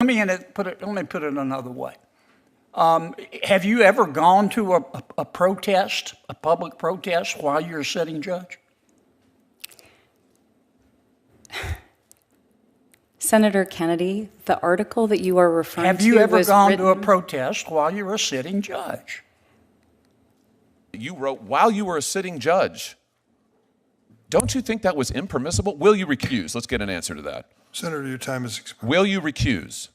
Let me put it another way. Have you ever gone to a protest, a public protest, while you're a sitting judge? Senator Kennedy, the article that you are referring to Have you ever gone written... to a protest while you're a sitting judge? You wrote while you were a sitting judge. Don't you think that was impermissible? Will you recuse? Let's get an answer to that. Senator, your time is expired. Will you recuse?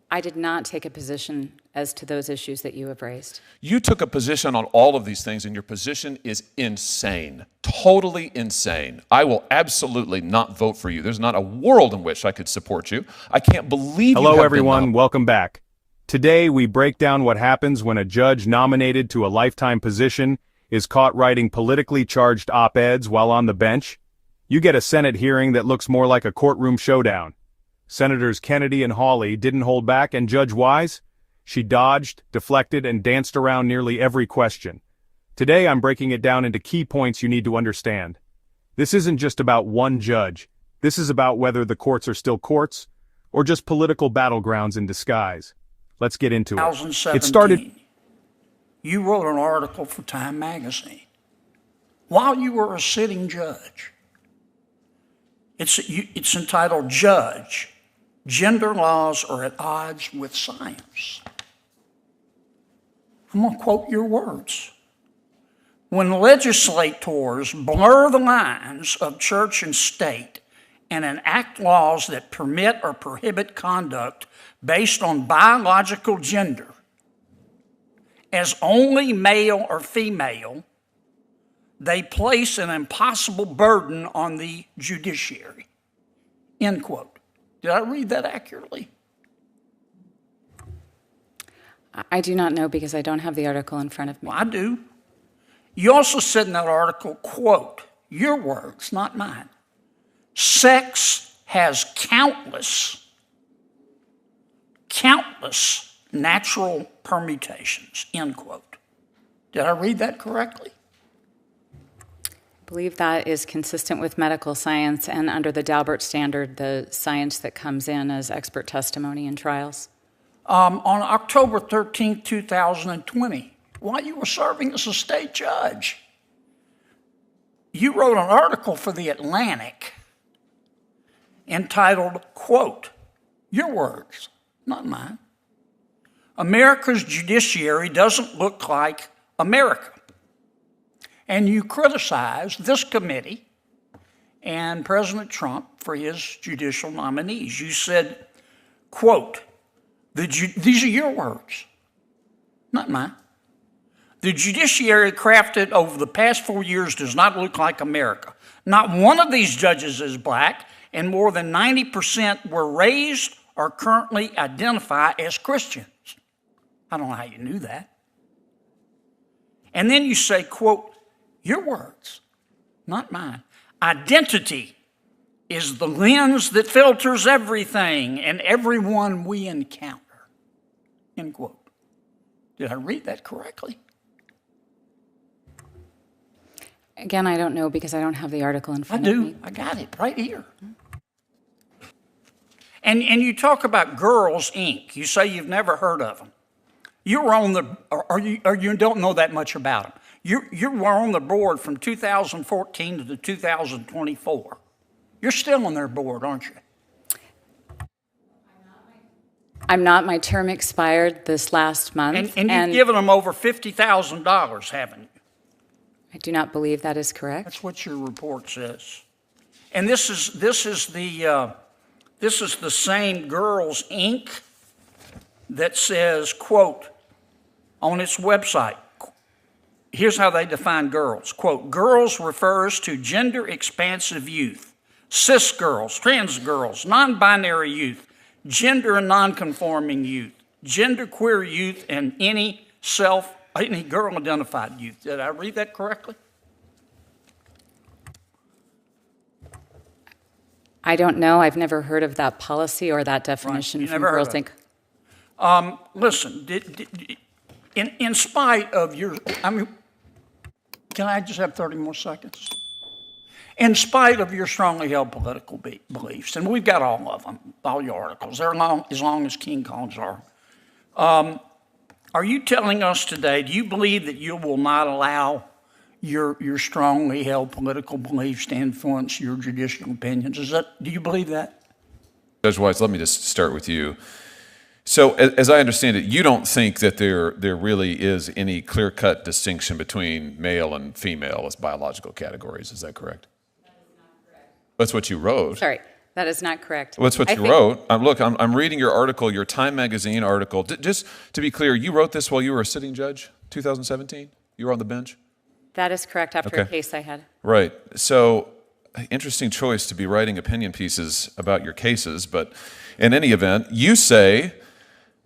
I did not take a position as to those issues that you have raised. You took a position on all of these things, and your position is insane, totally insane. I will absolutely not vote for you. There's not a world in which I could support you. I can't believe Hello, you have everyone. Welcome back. Today, we break down what happens when a judge nominated to a lifetime position is caught writing politically charged op-eds while on the bench. You get a Senate hearing that looks more like a courtroom showdown. Senators Kennedy and Hawley didn't hold back, and Judge Wise? She dodged, deflected, and danced around nearly every question. Today, I'm breaking it down into key points you need to understand. This isn't just about one judge. This is about whether the courts are still courts, or just political battlegrounds in disguise. Let's get into it. 2017, It started... You wrote an article for Time magazine while you were a sitting judge. It's entitled Judge, Gender Laws Are at Odds with Science. I'm going to quote your words. When legislators blur the lines of church and state and enact laws that permit or prohibit conduct based on biological gender as only male or female, they place an impossible burden on the judiciary. End quote. Did I read that accurately? I do not know because I don't have the article in front of me. Well, I do. You also said in that article, quote, your words, not mine, sex has countless natural permutations, end quote. Did I read that correctly? I believe that is consistent with medical science and under the Daubert standard, the science that comes in as expert testimony in trials. On October 13, 2020, while you were serving as a state judge, you wrote an article for The Atlantic entitled, quote, your words, not mine, America's judiciary doesn't look like America. And you criticized this committee and President Trump for his judicial nominees. You said, quote, these are your words, not mine. The judiciary crafted over the past 4 years does not look like America. Not one of these judges is black, and more than 90% were raised or currently identify as Christians. I don't know how you knew that. And then you say, quote, your words, not mine. Identity is the lens that filters everything and everyone we encounter, end quote. Did I read that correctly? Again, I don't know because I don't have the article in front of me. I do. I got it right here. And you talk about Girls, Inc. You say you've never heard of them. You were on the, or you don't know that much about them. You were on the board from 2014 to 2024. You're still on their board, aren't you? I'm not. My term expired this last month. And you've given them over $50,000, haven't you? I do not believe that is correct. That's what your report says. And this is the same Girls, Inc. that says, quote, on its website, here's how they define girls. Quote, girls refers to gender-expansive youth, cis girls, trans girls, non-binary youth, gender and non-conforming youth, genderqueer youth, and any girl-identified youth. Did I read that correctly? I don't know. I've never heard of that policy or that definition Right. from Girls Inc. Listen, in spite of your, can I just have 30 more seconds? in spite of your strongly held political beliefs. And we've got all of them, all your articles. They're as long as King Kong's are. Are you telling us today, do you believe that you will not allow your strongly held political beliefs to influence your judicial opinions? Do you believe that? Judge Weiss, let me just start with you. So as I understand it, you don't think that there really is any clear-cut distinction between male and female as biological categories. Is that correct? That is not correct. That's what you wrote. Sorry, that is not correct. Well, that's what you wrote. Look, I'm reading your article, your Time Magazine article. Just to be clear, you wrote this while you were a sitting judge, 2017? You were on the bench? That is correct, after a case I had. Right. So, interesting choice to be writing opinion pieces about your cases, but in any event, you say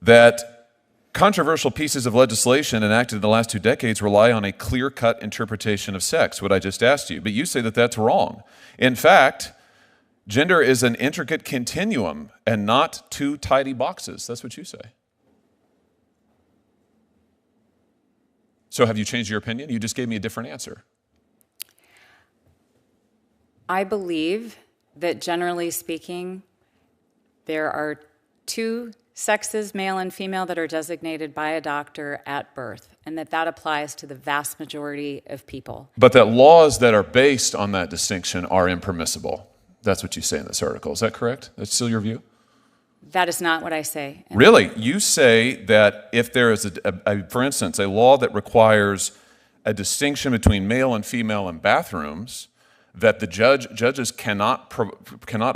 that controversial pieces of legislation enacted in the last 2 decades rely on a clear-cut interpretation of sex, what I just asked you, but you say that that's wrong. In fact, gender is an intricate continuum and not 2 tidy boxes. That's what you say. So have you changed your opinion? You just gave me a different answer. I believe that generally speaking, there are 2 sexes, male and female, that are designated by a doctor at birth, and that applies to the vast majority of people. But that laws that are based on that distinction are impermissible. That's what you say in this article. Is that correct? That's still your view? That is not what I say. Really? You say that if there is, for instance, a law that requires a distinction between male and female in bathrooms, that the judges cannot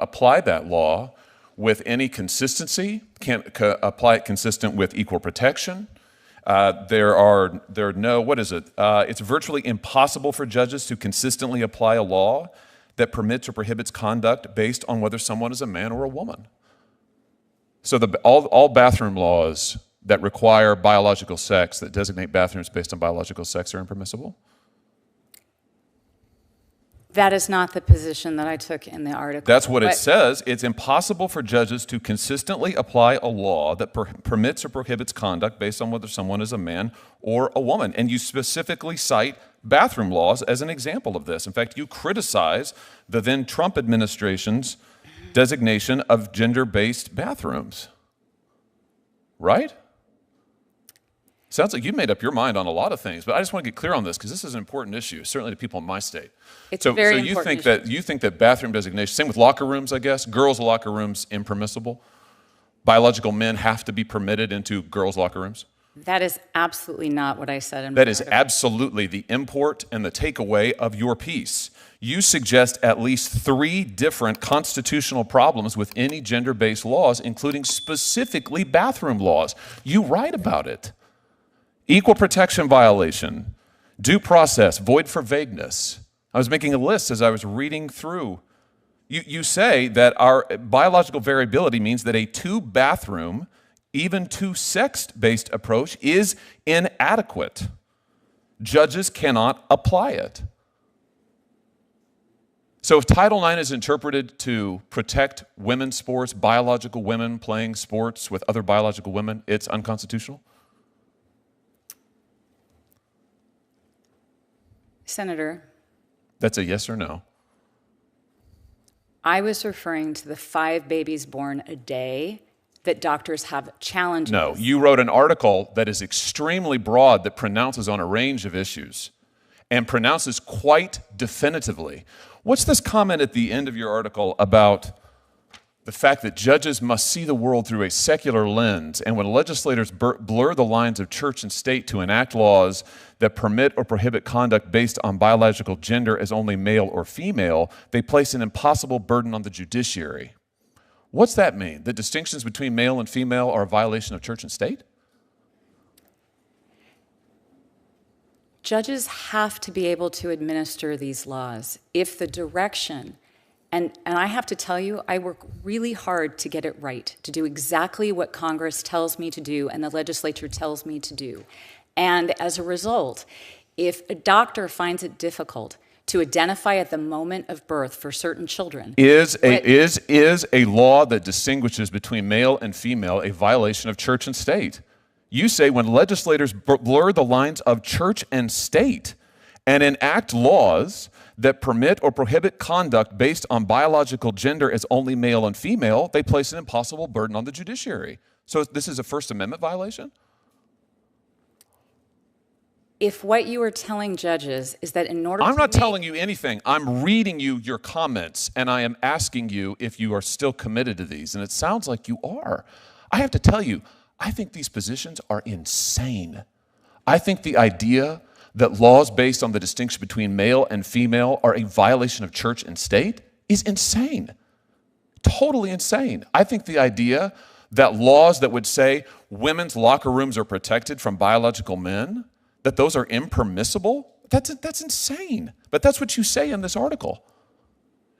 apply that law with any consistency, can't apply it consistent with equal protection. There are no, what is it? It's virtually impossible for judges to consistently apply a law that permits or prohibits conduct based on whether someone is a man or a woman. So all bathroom laws that require biological sex, that designate bathrooms based on biological sex, are impermissible? That is not the position that I took in the article. That's what it says. It's impossible for judges to consistently apply a law that permits or prohibits conduct based on whether someone is a man or a woman. And you specifically cite bathroom laws as an example of this. In fact, you criticize the then Trump administration's designation of gender-based bathrooms. Right? Sounds like you made up your mind on a lot of things, but I just want to get clear on this because this is an important issue, certainly to people in my state. It's a very you important think issue. you think that bathroom designation, same with locker rooms, I guess, girls' locker rooms impermissible. Biological men have to be permitted into girls' locker rooms. That is absolutely not what I said in my That is article. absolutely the import and the takeaway of your piece. You suggest at least 3 different constitutional problems with any gender-based laws, including specifically bathroom laws. You write about it. Equal protection violation, due process, void for vagueness. I was making a list as I was reading through. You say that our biological variability means that a 2-bathroom, even 2-sex-based approach is inadequate. Judges cannot apply it. So if Title IX is interpreted to protect women's sports, biological women playing sports with other biological women, it's unconstitutional? Senator, That's a yes or no. I was referring to the 5 babies born a day that doctors have challenges. No, you wrote an article that is extremely broad that pronounces on a range of issues and pronounces quite definitively. What's this comment at the end of your article about the fact that judges must see the world through a secular lens, and when legislators blur the lines of church and state to enact laws that permit or prohibit conduct based on biological gender as only male or female, they place an impossible burden on the judiciary? What's that mean? That distinctions between male and female are a violation of church and state? Judges have to be able to administer these laws if the direction, and I have to tell you, I work really hard to get it right, to do exactly what Congress tells me to do and the legislature tells me to do. And as a result, if a doctor finds it difficult to identify at the moment of birth for certain children. Is a law that distinguishes between male and female a violation of church and state? You say when legislators blur the lines of church and state and enact laws that permit or prohibit conduct based on biological gender as only male and female, they place an impossible burden on the judiciary. So this is a First Amendment violation? If what you are telling judges is that in order I'm to not make- telling you anything. I'm reading you your comments, and I am asking you if you are still committed to these, and it sounds like you are. I have to tell you, I think these positions are insane. I think the idea that laws based on the distinction between male and female are a violation of church and state is insane. Totally insane. I think the idea that laws that would say women's locker rooms are protected from biological men, that those are impermissible, that's insane. But that's what you say in this article.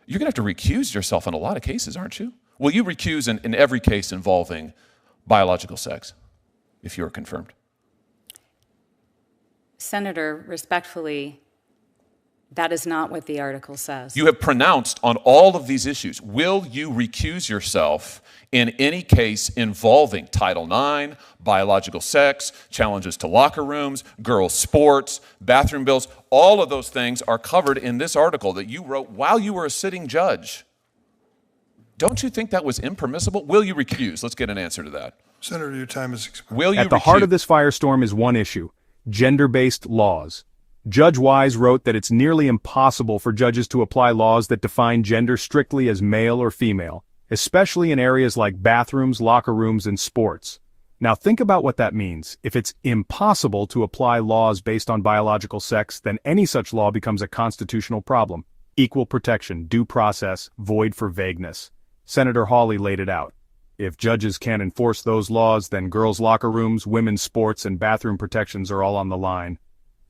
You're going to have to recuse yourself in a lot of cases, aren't you? Will you recuse in every case involving biological sex if you are confirmed? Senator, respectfully, that is not what the article says. You have pronounced on all of these issues. Will you recuse yourself in any case involving Title IX, biological sex, challenges to locker rooms, girls' sports, bathroom bills? All of those things are covered in this article that you wrote while you were a sitting judge. Don't you think that was impermissible? Will you recuse? Let's get an answer to that. Senator, your time is expired. Will you At the heart of this firestorm is one issue: gender-based laws. Judge Wise wrote that it's nearly impossible for judges to apply laws that define gender strictly as male or female, especially in areas like bathrooms, locker rooms, and sports. Now think about what that means. If it's impossible to apply laws based on biological sex, then any such law becomes a constitutional problem. Equal protection, due process, void for vagueness. Senator Hawley laid it out. If judges can't enforce those laws, then girls' locker rooms, women's sports, and bathroom protections are all on the line.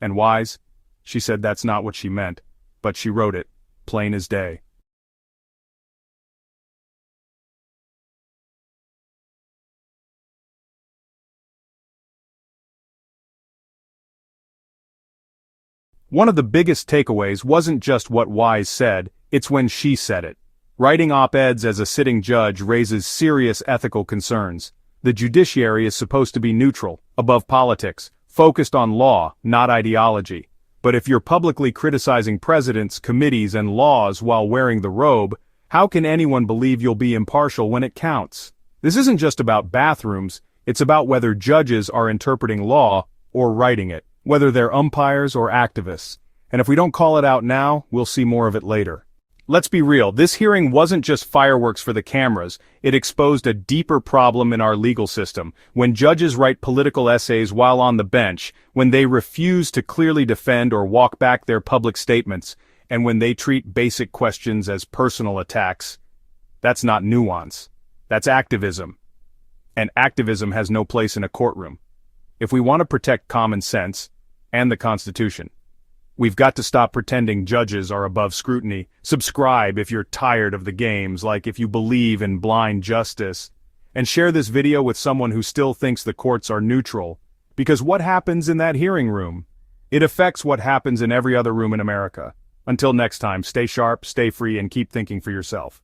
And Wise? She said that's not what she meant, but she wrote it, plain as day. One of the biggest takeaways wasn't just what Wise said, it's when she said it. Writing op-eds as a sitting judge raises serious ethical concerns. The judiciary is supposed to be neutral, above politics, focused on law, not ideology. But if you're publicly criticizing presidents, committees, and laws while wearing the robe, how can anyone believe you'll be impartial when it counts? This isn't just about bathrooms, it's about whether judges are interpreting law or writing it, whether they're umpires or activists. And if we don't call it out now, we'll see more of it later. Let's be real, this hearing wasn't just fireworks for the cameras, it exposed a deeper problem in our legal system. When judges write political essays while on the bench, when they refuse to clearly defend or walk back their public statements, and when they treat basic questions as personal attacks, that's not nuance. That's activism. And activism has no place in a courtroom. If we want to protect common sense, and the Constitution, we've got to stop pretending judges are above scrutiny. Subscribe if you're tired of the games, like if you believe in blind justice. And share this video with someone who still thinks the courts are neutral. Because what happens in that hearing room? It affects what happens in every other room in America. Until next time, stay sharp, stay free, and keep thinking for yourself.